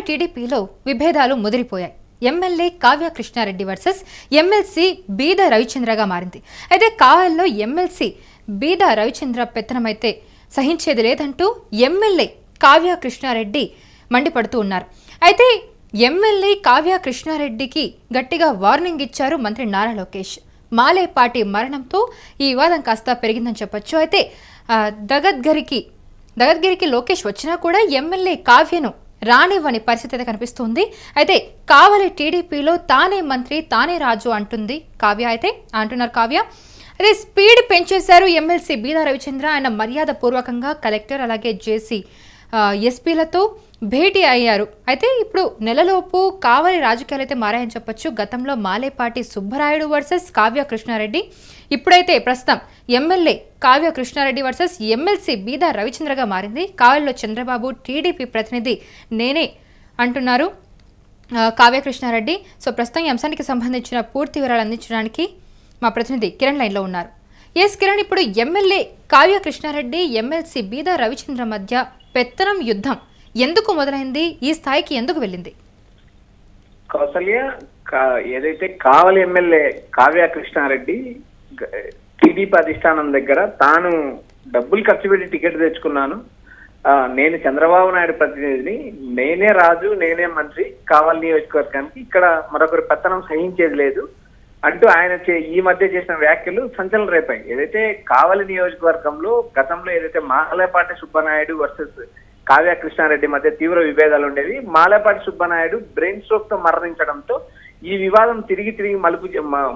కావలి టీడీపీలో విభేదాలు ముదిరిపోయాయి. MLA Kavya Krishna Reddy versus MLC Beeda రవిచంద్రగా మారింది. అయితే కావలిలో ఎమ్మెల్సీ బీద రవిచంద్ర పెత్తనమైతే సహించేది లేదంటూ ఎమ్మెల్యే కావ్య కృష్ణారెడ్డి మండిపడుతూ ఉన్నారు. అయితే ఎమ్మెల్యే కావ్య కృష్ణారెడ్డికి గట్టిగా వార్నింగ్ ఇచ్చారు మంత్రి నారా లోకేష్. మాలేపాటి మరణంతో ఈ వివాదం కాస్త పెరిగిందని చెప్పొచ్చు. అయితే దగద్గిరికి లోకేష్ వచ్చినా కూడా ఎమ్మెల్యే కావ్యను రానివ్వని పరిస్థితి అయితే కనిపిస్తుంది. అయితే కావలి టీడీపీలో తానే మంత్రి తానే రాజు అంటుంది కావ్య. అంటున్నారు కావ్య. అదే స్పీడ్ పెంచేశారు ఎమ్మెల్సీ బీదా రవిచంద్ర. ఆయన మర్యాద పూర్వకంగా కలెక్టర్ అలాగే జేసీ ఎస్పీలతో భేటీ అయ్యారు. అయితే ఇప్పుడు నెలలోపు కావలి రాజకీయాలు అయితే మారాయని చెప్పొచ్చు. గతంలో మాలేపాటి సుబ్బరాయుడు వర్సెస్ కావ్య కృష్ణారెడ్డి, ఇప్పుడైతే ప్రస్తుతం MLA Kavya Krishna Reddy versus MLC Beeda రవిచంద్రగా మారింది. కావలిలో చంద్రబాబు టీడీపీ ప్రతినిధి నేనే అంటున్నారు కావ్య కృష్ణారెడ్డి. సో ప్రస్తుతం ఈ అంశానికి సంబంధించిన పూర్తి వివరాలు అందించడానికి మా ప్రతినిధి కిరణ్ లైన్లో ఉన్నారు. ఎస్ కిరణ్, ఇప్పుడు ఎమ్మెల్యే కావ్య కృష్ణారెడ్డి ఎమ్మెల్సీ బీదా రవిచంద్ర మధ్య పెత్తనం యుద్ధం ఎందుకు మొదలైంది? ఈ స్థాయికి ఎందుకు వెళ్ళింది? కౌసల్య, ఏదైతే కావలి ఎమ్మెల్యే కావ్య కృష్ణారెడ్డి టీడీపీ అధిష్టానం దగ్గర తాను డబ్బులు ఖర్చు పెట్టి టికెట్ తెచ్చుకున్నాను, నేను చంద్రబాబు నాయుడు ప్రతినిధిని, నేనే రాజు నేనే మంత్రి కావలి నియోజకవర్గానికి, ఇక్కడ మరొకరి పెత్తనం సహించేది లేదు అంటూ ఆయన ఈ మధ్య చేసిన వ్యాఖ్యలు సంచలనం రేపాయి. ఏదైతే కావలి నియోజకవర్గంలో గతంలో ఏదైతే మాలేపాటి సుబ్బనాయుడు వర్సెస్ కావ్య కృష్ణారెడ్డి మధ్య తీవ్ర విభేదాలు ఉండేవి. మాలేపాటి సుబ్బనాయుడు బ్రెయిన్ స్ట్రోక్ తో మరణించడంతో ఈ వివాదం తిరిగి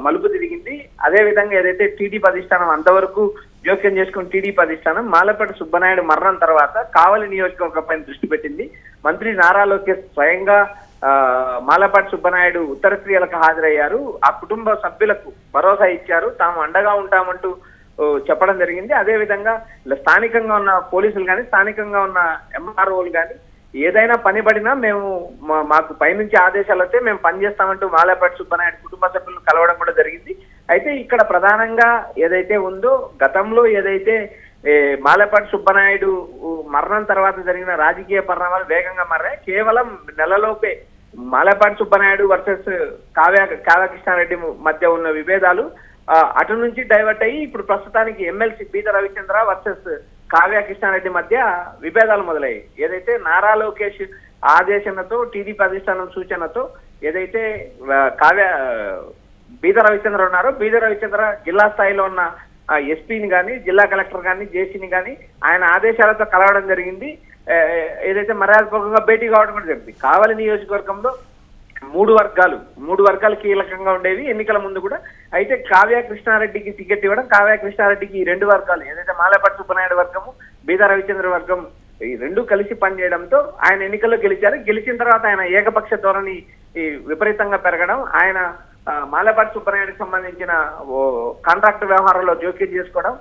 మలుపు తిరిగింది. అదే విధంగా ఏదైతే టీడీపీ అధిష్టానం అంతవరకు జోక్యం చేసుకుని టీడీపీ అధిష్టానం మాలేపాటి సుబ్బనాయుడు మరణం తర్వాత కావలి నియోజకవర్గంపై దృష్టి పెట్టింది. మంత్రి నారా లోకేష్ స్వయంగా మాలేపాటి సుబ్బనాయుడు ఉత్తర క్రియలకు హాజరయ్యారు. ఆ కుటుంబ సభ్యులకు భరోసా ఇచ్చారు, తాము అండగా ఉంటామంటూ చెప్పడం జరిగింది. అదే విధంగా స్థానికంగా ఉన్న పోలీసులు కానీ స్థానికంగా ఉన్న ఎంఆర్ఓలు కానీ ఏదైనా పని పడినా మేము మాకు పైనుంచి ఆదేశాలు వస్తే మేము పనిచేస్తామంటూ మాలేపాటి సుబ్బనాయుడు కుటుంబ సభ్యులను కలవడం కూడా జరిగింది. అయితే ఇక్కడ ప్రధానంగా ఏదైతే ఉందో, గతంలో ఏదైతే మాలేపాటి సుబ్బనాయుడు మరణం తర్వాత జరిగిన రాజకీయ పరిణామాలు వేగంగా మారాయి. కేవలం నెలలోపే మాలేపాటి సుబ్బనాయుడు వర్సెస్ కావ్య కృష్ణారెడ్డి మధ్య ఉన్న విభేదాలు అటు నుంచి డైవర్ట్ అయ్యి ఇప్పుడు ప్రస్తుతానికి ఎమ్మెల్సీ బీద రవిచంద్ర వర్సెస్ కావ్య కృష్ణారెడ్డి మధ్య విభేదాలు మొదలయ్యాయి. ఏదైతే నారా లోకేష్ ఆదేశంతో టీడీపీ అధిష్టానం సూచనతో ఏదైతే బీద రవిచంద్ర ఉన్నారో, బీద రవిచంద్ర జిల్లా స్థాయిలో ఉన్న ఎస్పీని కానీ జిల్లా కలెక్టర్ కానీ జేసీని కానీ ఆయన ఆదేశాలతో కలవడం జరిగింది. ఏదైతే మర్యాదపూర్వకంగా భేటీ కావడం కూడా జరిగింది. కావలి నియోజకవర్గంలో మూడు వర్గాలు కీలకంగా ఉండేవి ఎన్నికల ముందు కూడా. అయితే కావ్య కృష్ణారెడ్డికి టికెట్ ఇవ్వడం, కావ్య కృష్ణారెడ్డికి ఈ రెండు వర్గాలు ఏదైతే మాలేపాటి సుబ్బనాయుడు వర్గము బీదా రవిచంద్ర వర్గం ఈ రెండు కలిసి పనిచేయడంతో ఆయన ఎన్నికల్లో గెలిచారు. గెలిచిన తర్వాత ఆయన ఏకపక్ష ధోరణి విపరీతంగా పెరగడం, ఆయన మాలేపాటి సుబ్బనాయుడికి సంబంధించిన కాంట్రాక్ట్ వ్యవహారంలో జోక్యం చేసుకోవడం,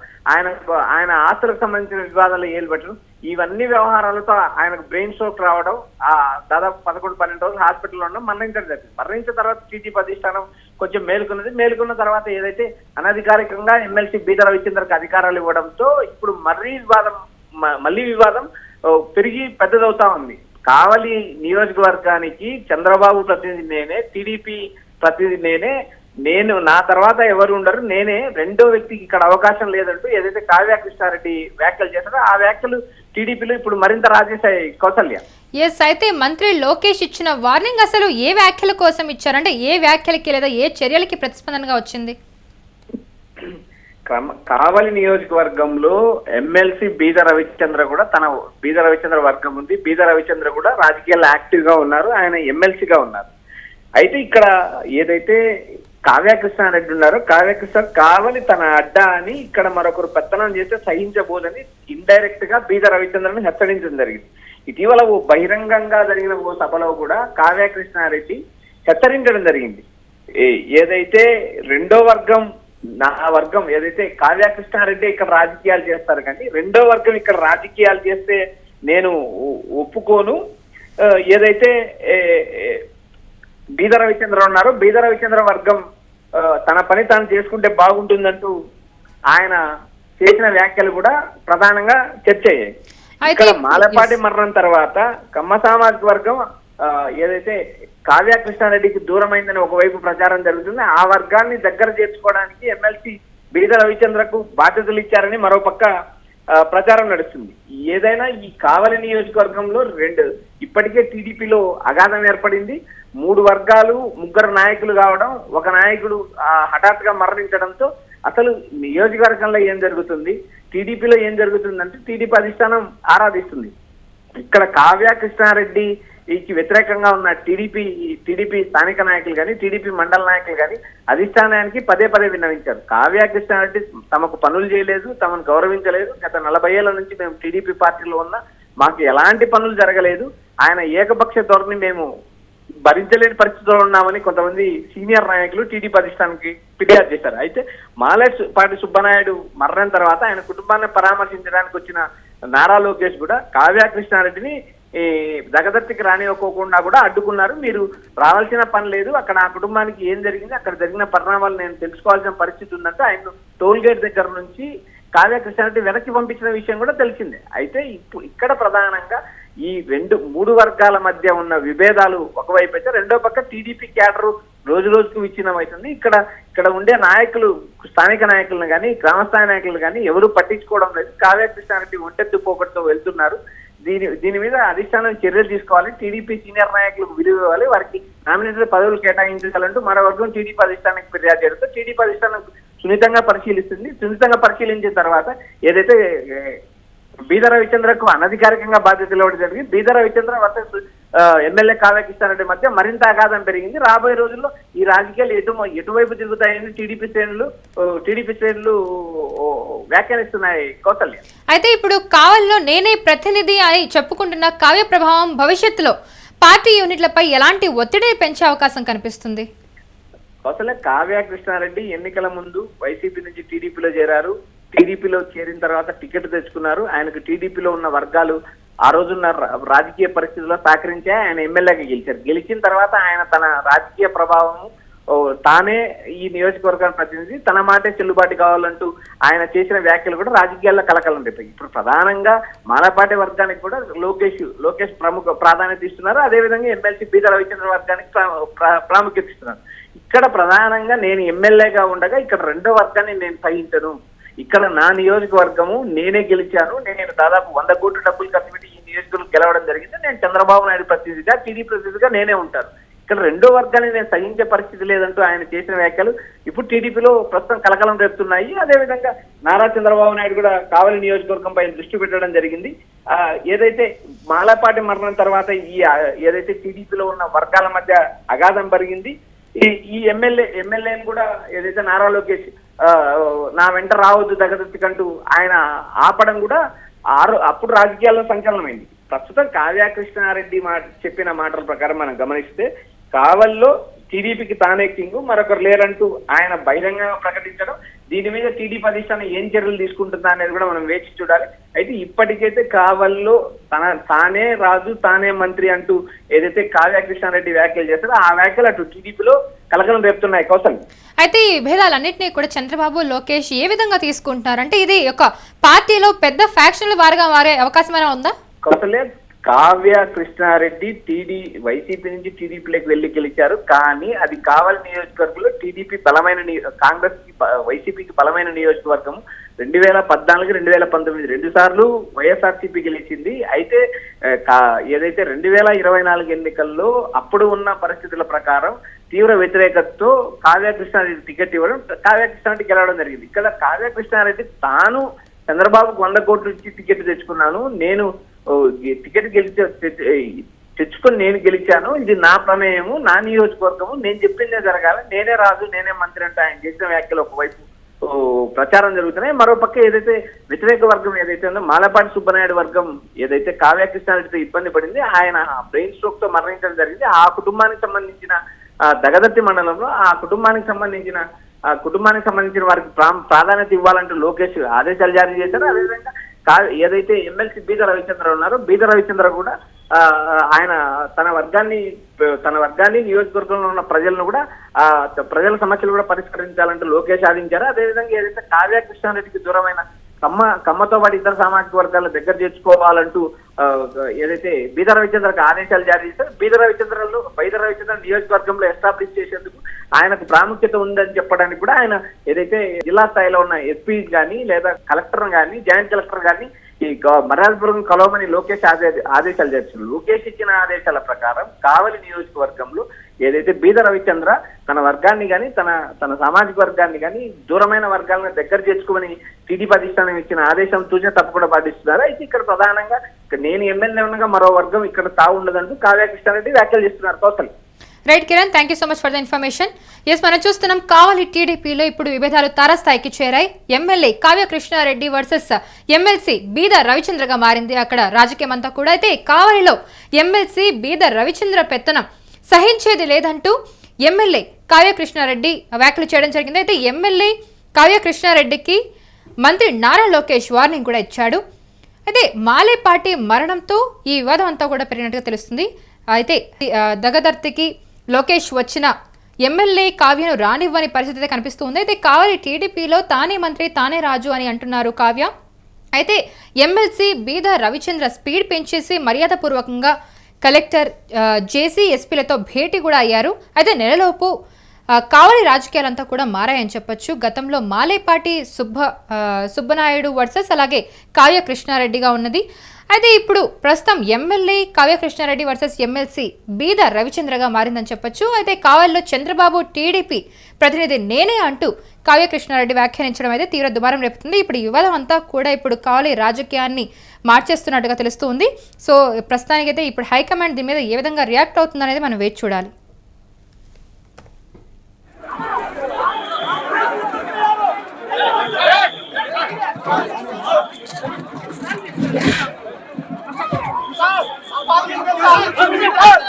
ఆయన ఆస్తులకు సంబంధించిన వివాదాలు ఏలుపెట్టడం, ఇవన్నీ వ్యవహారాలతో ఆయనకు బ్రెయిన్ స్ట్రోక్ రావడం, దాదాపు 11-12 రోజులు హాస్పిటల్లో ఉండడం, మరణించడం జరిగింది. మరణించిన తర్వాత టీడీపీ అధిష్టానం కొంచెం మేలుకున్న తర్వాత ఏదైతే అనధికారికంగా ఎమ్మెల్సీ బీద రవిచంద్రకు అధికారాలు ఇవ్వడంతో ఇప్పుడు మళ్ళీ వివాదం పెరిగి పెద్దదవుతా ఉంది. కావలి నియోజకవర్గానికి చంద్రబాబు ప్రతినిధి నేనే, టీడీపీ ప్రతినిధి నేను నా తర్వాత ఎవరు ఉండరు, నేనే రెండో వ్యక్తికి ఇక్కడ అవకాశం లేదంటూ ఏదైతే కావ్య కృష్ణారెడ్డి వ్యాఖ్యలు చేశారో ఆ వ్యాఖ్యలు టీడీపీలో ఇప్పుడు మరింత రాజేశాయి. కౌసల్య, ఎస్, అయితే మంత్రి లోకేష్ ఇచ్చిన వార్నింగ్ అసలు ఏ వ్యాఖ్యల కోసం ఇచ్చారంటే ఏ వ్యాఖ్యలకి లేదా ఏ చర్యలకి ప్రతిస్పందనగా వచ్చింది? కావలి నియోజకవర్గంలో ఎమ్మెల్సీ బీద రవిచంద్ర కూడా బీద రవిచంద్ర వర్గం ఉంది. బీద రవిచంద్ర కూడా రాజకీయాల్లో యాక్టివ్ గా ఉన్నారు, ఆయన ఎమ్మెల్సీగా ఉన్నారు. అయితే ఇక్కడ ఏదైతే కావ్య కృష్ణారెడ్డి ఉన్నారో, కావలి తన అడ్డా అని ఇక్కడ మరొకరు పెత్తనం చేస్తే సహించబోదని ఇండైరెక్ట్ గా బీద రవిచంద్రని హెచ్చరించడం జరిగింది. ఇటీవల బహిరంగంగా జరిగిన సభలో కూడా కావ్య కృష్ణారెడ్డి హెచ్చరించడం జరిగింది. ఏదైతే రెండో వర్గం నా వర్గం ఏదైతే కావ్య కృష్ణారెడ్డి ఇక్కడ రాజకీయాలు చేస్తారు కానీ రెండో వర్గం ఇక్కడ రాజకీయాలు చేస్తే నేను ఒప్పుకోను, ఏదైతే బీద రవిచంద్ర ఉన్నారో బీద రవిచంద్ర వర్గం తన పని తాను చేసుకుంటే బాగుంటుందంటూ ఆయన చేసిన వ్యాఖ్యలు కూడా ప్రధానంగా చర్చ అయ్యాయి. ఇక్కడ మాలపాటి మరణం తర్వాత కమ్మ సామాజిక వర్గం ఏదైతే కావ్య కృష్ణారెడ్డికి దూరమైందని ఒకవైపు ప్రచారం జరుగుతుంది. ఆ వర్గాన్ని దగ్గర చేర్చుకోవడానికి ఎమ్మెల్సీ బీద రవిచంద్రకు బాధ్యతలు ఇచ్చారని మరోపక్క ప్రచారం నడుస్తుంది. ఏదైనా ఈ కావలి నియోజకవర్గంలో ఇప్పటికే టీడీపీలో అగాధం ఏర్పడింది. 3 వర్గాలు 3 నాయకులు కావడం, ఒక నాయకుడు హఠాత్తుగా మరణించడంతో అసలు నియోజకవర్గంలో ఏం జరుగుతుంది, టీడీపీలో ఏం జరుగుతుందంటే టీడీపీ అధిష్టానం ఆరాధిస్తుంది. ఇక్కడ కావ్య కృష్ణారెడ్డికి వ్యతిరేకంగా ఉన్న టీడీపీ స్థానిక నాయకులు కానీ, టీడీపీ మండల నాయకులు కానీ అధిష్టానానికి పదే విన్నవించారు. కావ్య కృష్ణారెడ్డి తమకు పనులు చేయలేదు, తమను గౌరవించలేదు. గత 40 ఏళ్ల నుంచి మేము టీడీపీ పార్టీలో ఉన్నా మాకు ఎలాంటి పనులు జరగలేదు. ఆయన ఏకపక్ష ధోరణి మేము భరించలేని పరిస్థితుల్లో ఉన్నామని కొంతమంది సీనియర్ నాయకులు టీడీపీ అధిష్టానానికి ఫిర్యాదు చేశారు. అయితే మాలేపాటి సుబ్బనాయుడు మరణం తర్వాత ఆయన కుటుంబాన్ని పరామర్శించడానికి వచ్చిన నారా లోకేష్ కూడా కావ్య కృష్ణారెడ్డిని జగదత్తికి రానివ్వకోకుండా కూడా అడ్డుకున్నారు. మీరు రావాల్సిన పని లేదు, అక్కడ ఆ కుటుంబానికి ఏం జరిగింది, అక్కడ జరిగిన పరిణామాలు నేను తెలుసుకోవాల్సిన పరిస్థితి ఉందంటే ఆయన టోల్ గేట్ దగ్గర నుంచి కావ్య కృష్ణారెడ్డి వెనక్కి పంపించిన విషయం కూడా తెలిసిందే. అయితే ఇక్కడ ప్రధానంగా ఈ 3 వర్గాల మధ్య ఉన్న విభేదాలు ఒకవైపు అయితే, రెండో పక్క టీడీపీ క్యాడరు రోజుకు విచ్ఛిన్నమవుతుంది. ఇక్కడ ఉండే నాయకులు, స్థానిక నాయకులను కానీ, గ్రామస్థాయి నాయకులను కానీ ఎవరు పట్టించుకోవడం లేదు. కావ్య కృష్ణారెడ్డి ఒంటెత్తు పోకడతో వెళ్తున్నారు. దీని మీద అధిష్టానం చర్యలు తీసుకోవాలి, టీడీపీ సీనియర్ నాయకులకు విలువ ఇవ్వాలి, వారికి నామినేటెడ్ పదవులు కేటాయించాలంటూ మరో వర్గం టీడీపీ అధిష్టానానికి ఫిర్యాదు చేయడంతో టీడీపీ అధిష్టానం సున్నితంగా పరిశీలిస్తుంది. సున్నితంగా పరిశీలించిన తర్వాత ఏదైతే బీద రవిచంద్రకు అనధికారికంగా బాధ్యతలు ఇవ్వడం జరిగింది, బీద రవిచంద్ర వర్సెస్ ఎమ్మెల్యే కావ్య కృష్ణారెడ్డి మధ్య మరింత అగాధం పెరిగింది. రాబోయే రోజుల్లో ఈ రాజకీయాలు ఎటువైపు తిరుగుతాయని టీడీపీ శ్రేణులు వ్యాఖ్యానిస్తున్నాయి. కౌసల్య, అయితే ఇప్పుడు కావలిలో నేనే ప్రతినిధి అని చెప్పుకుంటున్న కావ్య ప్రభావం భవిష్యత్తులో పార్టీ యూనిట్లపై ఎలాంటి ఒత్తిడిని పెంచే అవకాశం కనిపిస్తుంది? కౌసల్య, కావ్య కృష్ణారెడ్డి ఎన్నికల ముందు వైసీపీ నుంచి టీడీపీలో చేరారు. టీడీపీలో చేరిన తర్వాత టికెట్ తెచ్చుకున్నారు. ఆయనకు టీడీపీలో ఉన్న వర్గాలు ఆ రోజున్న రాజకీయ పరిస్థితుల్లో సహకరించే ఆయన ఎమ్మెల్యేగా గెలిచారు. గెలిచిన తర్వాత ఆయన తన రాజకీయ ప్రభావము తానే ఈ నియోజకవర్గానికి ప్రతినిధి, తన మాటే చెల్లుబాటు కావాలంటూ ఆయన చేసిన వ్యాఖ్యలు కూడా రాజకీయాల్లో కలకలం రేపాయి. ఇప్పుడు ప్రధానంగా మాలపాటి వర్గానికి కూడా లోకేష్ ప్రముఖ ప్రాధాన్యత ఇస్తున్నారు. అదేవిధంగా ఎమ్మెల్సీ బీద రవిచంద్ర వర్గానికి ప్రాముఖ్యత ఇస్తున్నారు. ఇక్కడ ప్రధానంగా నేను ఎమ్మెల్యేగా ఉండగా ఇక్కడ రెండో వర్గాన్ని నేను సహించను, ఇక్కడ నా నియోజకవర్గము నేనే గెలిచాను, నేను దాదాపు 100 కోట్ల డబ్బులు ఖర్చు పెట్టి ఈ నియోజకవర్గం గెలవడం జరిగింది, నేను చంద్రబాబు నాయుడు ప్రతినిధిగా, టీడీపీ ప్రతినిధిగా నేనే ఉంటాను, ఇక్కడ రెండో వర్గాన్ని నేను సహించే పరిస్థితి లేదంటూ ఆయన చేసిన వ్యాఖ్యలు ఇప్పుడు టీడీపీలో ప్రస్తుతం కలకలం రేపుతున్నాయి. అదేవిధంగా నారా చంద్రబాబు నాయుడు కూడా కావలి నియోజకవర్గం పైన దృష్టి పెట్టడం జరిగింది. ఏదైతే మాలపాటి మరణం తర్వాత ఏదైతే టీడీపీలో ఉన్న వర్గాల మధ్య అగాధం పెరిగింది, ఈ ఎమ్మెల్యేని కూడా ఏదైతే నారా లోకేష్ నా వెంట రావద్దు జగదత్తికంటూ ఆయన ఆపడం కూడా అప్పుడు రాజకీయాల్లో సంచలనమైంది. ప్రస్తుతం కావ్య కృష్ణారెడ్డి చెప్పిన మాటల ప్రకారం మనం గమనిస్తే కావల్లో టీడీపీకి తానే కింగ్, మరొకరు లేరంటూ ఆయన బహిరంగంగా ప్రకటించడం, దీని మీద టీడీపీ అధిష్టానం ఏం చర్యలు తీసుకుంటుందా అనేది కూడా మనం వేచి చూడాలి. అయితే ఇప్పటికైతే కావల్లో తానే రాజు తానే మంత్రి అంటూ ఏదైతే కావ్య కృష్ణారెడ్డి వ్యాఖ్యలు చేస్తారో ఆ వ్యాఖ్యలు అటు టీడీపీలో కలకలం రేపుతున్నాయి. కౌశల్, అయితే ఈ భేదాలన్నింటినీ కూడా చంద్రబాబు లోకేష్ ఏ విధంగా తీసుకుంటున్నారు? అంటే ఇది ఒక పార్టీలో పెద్ద ఫ్యాక్షన్ల వారిగా మారే అవకాశం ఏమైనా ఉందా? కౌశల్య, కావ్య కృష్ణారెడ్డి వైసీపీ నుంచి టీడీపీలోకి వెళ్లి గెలిచారు. కానీ అది కావలి నియోజకవర్గంలో టీడీపీ బలమైన, కాంగ్రెస్ కి వైసీపీకి బలమైన నియోజకవర్గం. 2014, 2019 2 సార్లు వైఎస్ఆర్సీపీ గెలిచింది. అయితే ఏదైతే 2024 ఎన్నికల్లో అప్పుడు ఉన్న పరిస్థితుల ప్రకారం తీవ్ర వ్యతిరేకతతో కావ్య కృష్ణారెడ్డి టికెట్ ఇవ్వడం, కావ్య కృష్ణారెడ్డి గెలవడం జరిగింది. ఇక్కడ కావ్య కృష్ణారెడ్డి తాను చంద్రబాబుకు 100 కోట్ల నుంచి టికెట్ తెచ్చుకున్నాను, నేను టికెట్ తెచ్చుకొని నేను గెలిచాను, ఇది నా ప్రమేయము, నా నియోజకవర్గము, నేను చెప్పిందే జరగాలి, నేనే రాజు నేనే మంత్రి అంటే ఆయన చేసిన వ్యాఖ్యలు ఒకవైపు ప్రచారం జరుగుతున్నాయి. మరో పక్క ఏదైతే వ్యతిరేక వర్గం ఏదైతే ఉందో మాలపాటి సుబ్బనాయుడు వర్గం ఏదైతే కావ్య కృష్ణారెడ్డితో ఇబ్బంది పడింది, ఆయన బ్రెయిన్ స్ట్రోక్ తో మరణించడం జరిగింది. ఆ కుటుంబానికి సంబంధించిన దగదత్తి మండలంలో ఆ కుటుంబానికి సంబంధించిన వారికి ప్రాధాన్యత ఇవ్వాలంటూ లోకేష్ ఆదేశాలు జారీ చేశారు. అదేవిధంగా ఏదైతే ఎమ్మెల్సీ బీద రవిచంద్ర ఉన్నారో బీద రవిచంద్ర కూడా ఆయన తన వర్గాన్ని నియోజకవర్గంలో ఉన్న ప్రజలను కూడా ప్రజల సమస్యలు కూడా పరిష్కరించాలంటూ లోకేష్ ఆదించారు. అదేవిధంగా ఏదైతే కావ్య కృష్ణారెడ్డికి దూరమైన కమ్మతో పాటు ఇతర సామాజిక వర్గాల దగ్గర చేర్చుకోవాలంటూ ఏదైతే బీద రవిచంద్రకు ఆదేశాలు జారీ చేశారు, బీద రవిచంద్ర నియోజకవర్గంలో ఎస్టాబ్లిష్ చేసేందుకు ఆయనకు ప్రాముఖ్యత ఉందని చెప్పడానికి కూడా ఆయన ఏదైతే జిల్లా స్థాయిలో ఉన్న ఎస్పీ కానీ లేదా కలెక్టర్ కానీ జాయింట్ కలెక్టర్ కానీ ఈ మర్యాదపురం కలవమని లోకేష్ ఆదేశాలు చేర్చారు. లోకేష్ ఇచ్చిన ఆదేశాల ప్రకారం కావలి నియోజకవర్గంలో ఏదైతే బీద రవిచంద్ర తన వర్గాన్ని కానీ తన సామాజిక వర్గాన్ని కానీ దూరమైన వర్గాలను దగ్గర చేర్చుకోమని టీడీపీ అధిష్టానం ఇచ్చిన ఆదేశం తూచా తప్పకుండా పాటిస్తున్నారు. అయితే ఇక్కడ ప్రధానంగా నేను ఎమ్మెల్యే ఉండగా మరో వర్గం ఇక్కడ తావు ఉండదంటూ కావ్య కృష్ణారెడ్డి వ్యాఖ్యలు చేస్తున్నారు. Kausal. Right Kiran, thank you so much for the information. Yes, మనం చూస్తున్నాం కావలి టీడీపీలో ఇప్పుడు విభేదాలు తారాస్థాయికి చేరాయి. MLA Kavya Krishna Reddy versus MLC Beeda రవిచంద్రగా మారింది అక్కడ రాజకీయం అంతా కూడా. అయితే కావలిలో ఎమ్మెల్సీ బీద రవిచంద్ర పెత్తనం సహించేది లేదంటూ ఎమ్మెల్యే కావ్య కృష్ణారెడ్డి వ్యాఖ్యలు చేయడం జరిగింది. అయితే ఎమ్మెల్యే కావ్య కృష్ణారెడ్డికి మంత్రి నారా లోకేష్ వార్నింగ్ కూడా ఇచ్చాడు. అయితే మాలేపాటి మరణంతో ఈ వివాదం అంతా కూడా పెరిగినట్టుగా తెలుస్తుంది. అయితే దగదర్తికి లోకేష్ వచ్చిన ఎమ్మెల్యే కావ్యను రానివ్వని పరిస్థితి కనిపిస్తుంది. అయితే కావలి టీడీపీలో తానే మంత్రి తానే రాజు అని అంటున్నారు కావ్య. అయితే ఎమ్మెల్సీ బీద రవిచంద్ర స్పీడ్ పెంచేసి మర్యాదపూర్వకంగా కలెక్టర్ జేసీ ఎస్పీలతో భేటీ కూడా అయ్యారు. అయితే నెలలోపు కావలి రాజకీయాలంతా కూడా మారాయని చెప్పొచ్చు. గతంలో మాలేపాటి సుబ్బనాయుడు వర్సెస్ అలాగే కావ్య కృష్ణారెడ్డిగా ఉన్నది. అయితే ఇప్పుడు ప్రస్తుతం MLA Kavya Krishna Reddy versus MLC Beeda రవిచంద్రగా మారిందని చెప్పొచ్చు. అయితే కావలిలో చంద్రబాబు టీడీపీ ప్రతినిధి నేనే అంటూ కావ్య కృష్ణారెడ్డి వ్యాఖ్యానించడం అయితే తీవ్ర దుమారం రేపుతుంది. ఇప్పుడు ఈ వివాదం అంతా కూడా ఇప్పుడు కావలి రాజకీయాన్ని మార్చేస్తున్నట్టుగా తెలుస్తుంది. సో ప్రస్తుతానికైతే ఇప్పుడు హైకమాండ్ దీని మీద ఏ విధంగా రియాక్ట్ అవుతుందనేది మనం వేచి చూడాలి. Oh!